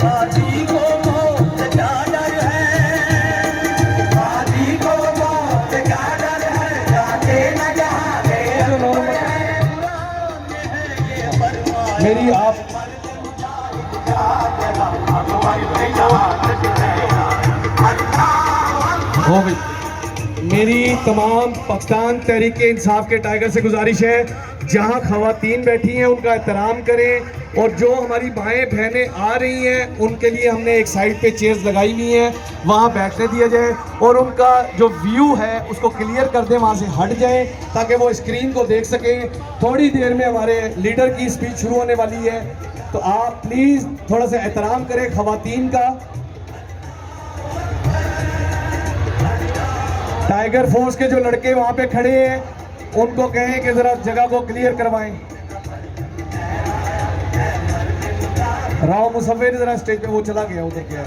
हाथी को मौत का डर है, हाथी को मौत का डर है, जाते न जाते मेरी आप हो गई। मेरी तमाम पाकिस्तान तहरीक इंसाफ के टाइगर से गुजारिश है, जहां खवातीन बैठी हैं उनका एहतराम करें, और जो हमारी भाई बहनें आ रही हैं उनके लिए हमने एक साइड पे चेयर्स लगाई हुई हैं, वहां बैठने दिया जाए, और उनका जो व्यू है उसको क्लियर कर दें, वहां से हट जाएं ताकि वो स्क्रीन को देख सकें। थोड़ी देर में हमारे लीडर की स्पीच शुरू होने वाली है, तो आप प्लीज़ थोड़ा सा एहतराम करें खवातीन का। टाइगर फोर्स के जो लड़के वहां पे खड़े हैं उनको कहें कि जरा जगह को क्लियर करवाएं। राव मुसव्विर जरा स्टेज पे, वो चला गया उधर गया।